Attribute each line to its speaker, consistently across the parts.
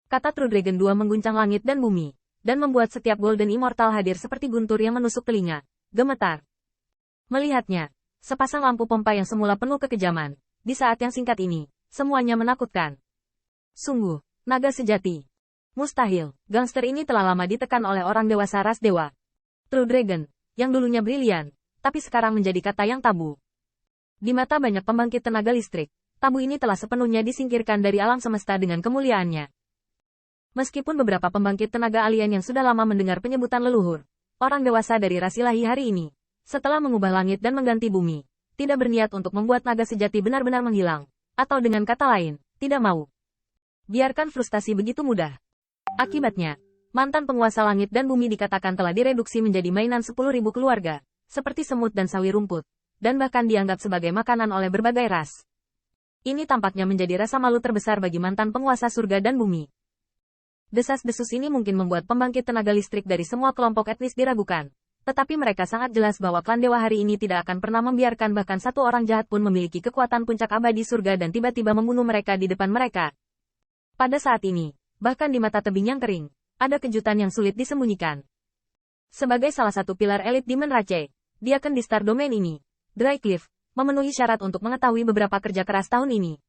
Speaker 1: Kata True Dragon 2 mengguncang langit dan bumi, dan membuat setiap Golden Immortal hadir seperti guntur yang menusuk telinga. Gemetar. Melihatnya, sepasang lampu pompa yang semula penuh kekejaman, di saat yang singkat ini, semuanya menakutkan. Sungguh, naga sejati. Mustahil, gangster ini telah lama ditekan oleh orang dewasa ras dewa. True Dragon, yang dulunya brilian, tapi sekarang menjadi kata yang tabu. Di mata banyak pembangkit tenaga listrik, tabu ini telah sepenuhnya disingkirkan dari alam semesta dengan kemuliaannya. Meskipun beberapa pembangkit tenaga alien yang sudah lama mendengar penyebutan leluhur, orang dewasa dari ras ilahi hari ini, setelah mengubah langit dan mengganti bumi, tidak berniat untuk membuat naga sejati benar-benar menghilang, atau dengan kata lain, tidak mau. Biarkan frustasi begitu mudah. Akibatnya, mantan penguasa langit dan bumi dikatakan telah direduksi menjadi mainan 10.000 keluarga, seperti semut dan sawi rumput, dan bahkan dianggap sebagai makanan oleh berbagai ras. Ini tampaknya menjadi rasa malu terbesar bagi mantan penguasa surga dan bumi. Desas-desus ini mungkin membuat pembangkit tenaga listrik dari semua kelompok etnis diragukan, tetapi mereka sangat jelas bahwa klan dewa hari ini tidak akan pernah membiarkan bahkan satu orang jahat pun memiliki kekuatan puncak abadi surga dan tiba-tiba membunuh mereka di depan mereka. Pada saat ini, bahkan di mata tebing yang kering, ada kejutan yang sulit disembunyikan. Sebagai salah satu pilar elit Demon Rache, Diakon di Star Domain ini, Drycliff, memenuhi syarat untuk mengetahui beberapa kerja keras tahun ini.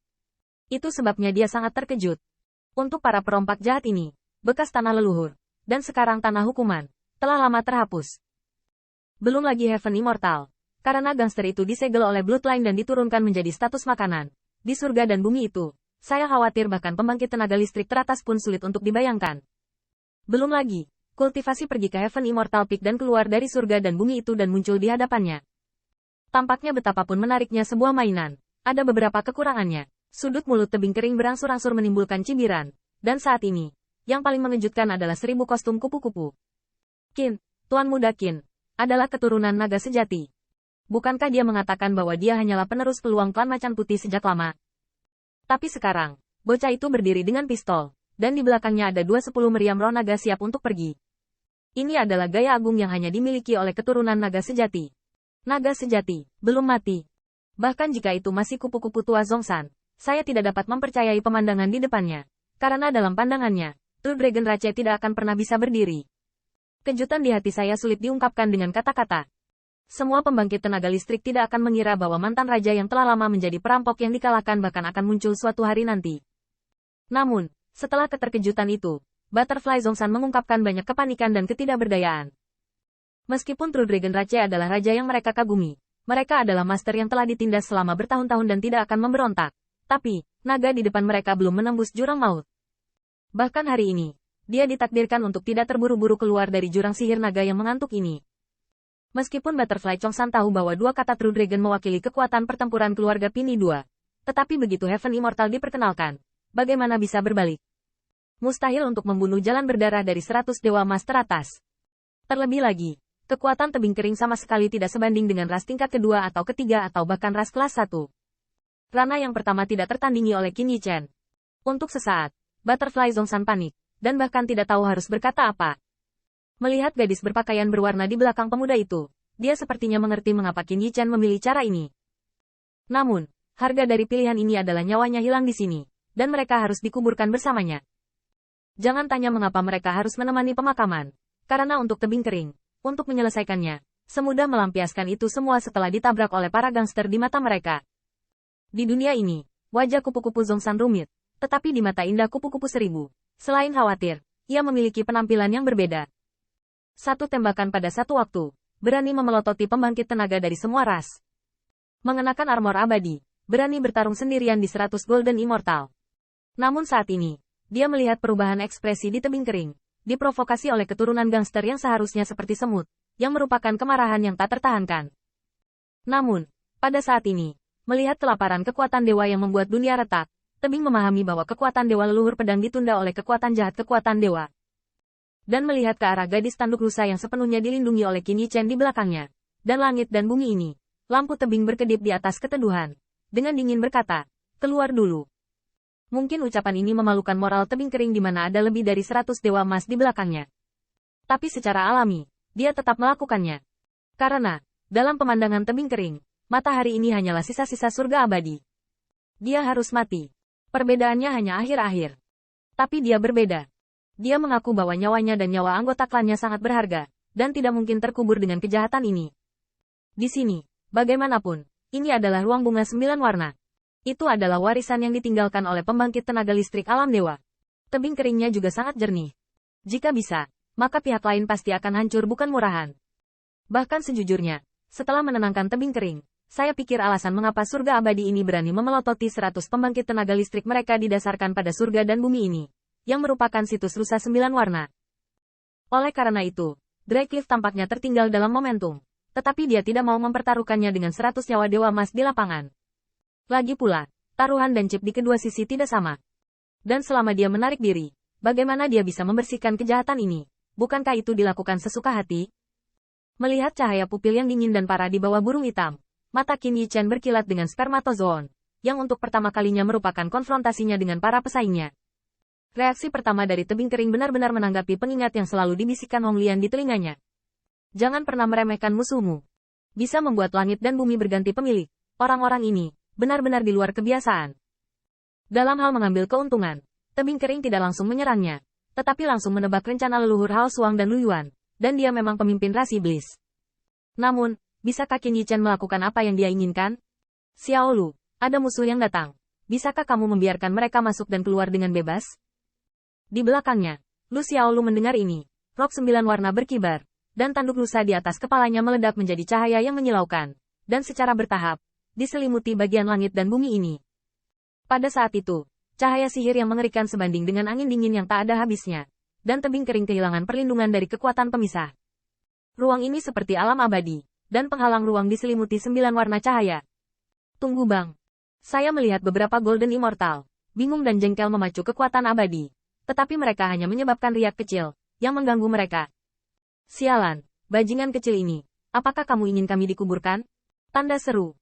Speaker 1: Itu sebabnya dia sangat terkejut. Untuk para perompak jahat ini, bekas tanah leluhur, dan sekarang tanah hukuman, telah lama terhapus. Belum lagi Heaven Immortal, karena gangster itu disegel oleh Bloodline dan diturunkan menjadi status makanan. Di surga dan bumi itu, saya khawatir bahkan pembangkit tenaga listrik teratas pun sulit untuk dibayangkan. Belum lagi, kultivasi pergi ke Heaven Immortal Peak dan keluar dari surga dan bumi itu dan muncul di hadapannya. Tampaknya betapapun menariknya sebuah mainan, ada beberapa kekurangannya. Sudut mulut tebing kering berangsur-angsur menimbulkan cibiran, dan saat ini, yang paling mengejutkan adalah 1000 kostum kupu-kupu. Qin, Tuan Muda Qin, adalah keturunan naga sejati. Bukankah dia mengatakan bahwa dia hanyalah penerus peluang klan macan putih sejak lama? Tapi sekarang, bocah itu berdiri dengan pistol, dan di belakangnya ada 210 meriam roh naga siap untuk pergi. Ini adalah gaya agung yang hanya dimiliki oleh keturunan naga sejati. Naga sejati, belum mati. Bahkan jika itu masih kupu-kupu tua Zhongshan, saya tidak dapat mempercayai pemandangan di depannya. Karena dalam pandangannya, True Dragon Rache tidak akan pernah bisa berdiri. Kejutan di hati saya sulit diungkapkan dengan kata-kata. Semua pembangkit tenaga listrik tidak akan mengira bahwa mantan raja yang telah lama menjadi perampok yang dikalahkan bahkan akan muncul suatu hari nanti. Namun, setelah keterkejutan itu, Butterfly Zhongshan mengungkapkan banyak kepanikan dan ketidakberdayaan. Meskipun True Dragon Rache adalah raja yang mereka kagumi, mereka adalah master yang telah ditindas selama bertahun-tahun dan tidak akan memberontak. Tapi, naga di depan mereka belum menembus jurang maut. Bahkan hari ini, dia ditakdirkan untuk tidak terburu-buru keluar dari jurang sihir naga yang mengantuk ini. Meskipun Butterfly Zhongshan tahu bahwa dua kata True Dragon mewakili kekuatan pertempuran keluarga Pini II, tetapi begitu Heaven Immortal diperkenalkan, bagaimana bisa berbalik? Mustahil untuk membunuh jalan berdarah dari 100 dewa emas teratas. Terlebih lagi, kekuatan tebing kering sama sekali tidak sebanding dengan ras tingkat kedua atau ketiga atau bahkan ras kelas 1. Rana yang pertama tidak tertandingi oleh Qin Yichen. Untuk sesaat, Butterfly Zhongshan panik, dan bahkan tidak tahu harus berkata apa. Melihat gadis berpakaian berwarna di belakang pemuda itu, dia sepertinya mengerti mengapa Qin Yichen memilih cara ini. Namun, harga dari pilihan ini adalah nyawanya hilang di sini, dan mereka harus dikuburkan bersamanya. Jangan tanya mengapa mereka harus menemani pemakaman, karena untuk tebing kering, untuk menyelesaikannya, semudah melampiaskan itu semua setelah ditabrak oleh para gangster di mata mereka. Di dunia ini, wajah kupu-kupu Zhongshan rumit, tetapi di mata indah kupu-kupu 1000, selain khawatir, ia memiliki penampilan yang berbeda. Satu tembakan pada satu waktu, berani memelototi pembangkit tenaga dari semua ras. Mengenakan armor abadi, berani bertarung sendirian di 100 Golden Immortal. Namun saat ini, dia melihat perubahan ekspresi di tebing kering, diprovokasi oleh keturunan gangster yang seharusnya seperti semut, yang merupakan kemarahan yang tak tertahankan. Namun, pada saat ini, melihat kelaparan kekuatan dewa yang membuat dunia retak, tebing memahami bahwa kekuatan dewa leluhur pedang ditunda oleh kekuatan jahat kekuatan dewa. Dan melihat ke arah gadis tanduk rusa yang sepenuhnya dilindungi oleh Qin Yichen di belakangnya. Dan langit dan bumi ini, lampu tebing berkedip di atas keteduhan. Dengan dingin berkata, keluar dulu. Mungkin ucapan ini memalukan moral tebing kering di mana ada lebih dari 100 dewa emas di belakangnya. Tapi secara alami, dia tetap melakukannya. Karena, dalam pemandangan tebing kering, matahari ini hanyalah sisa-sisa surga abadi. Dia harus mati. Perbedaannya hanya akhir-akhir. Tapi dia berbeda. Dia mengaku bahwa nyawanya dan nyawa anggota klannya sangat berharga, dan tidak mungkin terkubur dengan kejahatan ini. Di sini, bagaimanapun, ini adalah ruang bunga 9 warna. Itu adalah warisan yang ditinggalkan oleh pembangkit tenaga listrik alam dewa. Tebing keringnya juga sangat jernih. Jika bisa, maka pihak lain pasti akan hancur bukan murahan. Bahkan sejujurnya, setelah menenangkan tebing kering, saya pikir alasan mengapa surga abadi ini berani memelototi 100 pembangkit tenaga listrik mereka didasarkan pada surga dan bumi ini, yang merupakan situs rusa 9 warna. Oleh karena itu, Dracecliff tampaknya tertinggal dalam momentum, tetapi dia tidak mau mempertaruhkannya dengan 100 nyawa dewa emas di lapangan. Lagi pula, taruhan dan chip di kedua sisi tidak sama. Dan selama dia menarik diri, bagaimana dia bisa membersihkan kejahatan ini? Bukankah itu dilakukan sesuka hati? Melihat cahaya pupil yang dingin dan parah di bawah burung hitam, mata Qin Yichen berkilat dengan spermatozoon, yang untuk pertama kalinya merupakan konfrontasinya dengan para pesaingnya. Reaksi pertama dari tebing kering benar-benar menanggapi pengingat yang selalu dibisikkan Hong Lian di telinganya. Jangan pernah meremehkan musuhmu. Bisa membuat langit dan bumi berganti pemilik. Orang-orang ini, benar-benar di luar kebiasaan. Dalam hal mengambil keuntungan, tebing kering tidak langsung menyerangnya, tetapi langsung menebak rencana leluhur Hao Suang dan Lu Yuan. Dan dia memang pemimpin ras iblis. Namun, bisakah Qin Yichen melakukan apa yang dia inginkan? Xiao Lu, ada musuh yang datang. Bisakah kamu membiarkan mereka masuk dan keluar dengan bebas? Di belakangnya, Lu Xiao Lu mendengar ini. Rok 9 warna berkibar, dan tanduk lusa di atas kepalanya meledak menjadi cahaya yang menyilaukan. Dan secara bertahap, diselimuti bagian langit dan bumi ini. Pada saat itu, cahaya sihir yang mengerikan sebanding dengan angin dingin yang tak ada habisnya. Dan tebing kering kehilangan perlindungan dari kekuatan pemisah. Ruang ini seperti alam abadi, dan penghalang ruang diselimuti 9 warna cahaya. Tunggu bang. Saya melihat beberapa Golden Immortal, bingung dan jengkel memacu kekuatan abadi. Tetapi mereka hanya menyebabkan riak kecil, yang mengganggu mereka. Sialan, bajingan kecil ini, apakah kamu ingin kami dikuburkan? Tanda seru.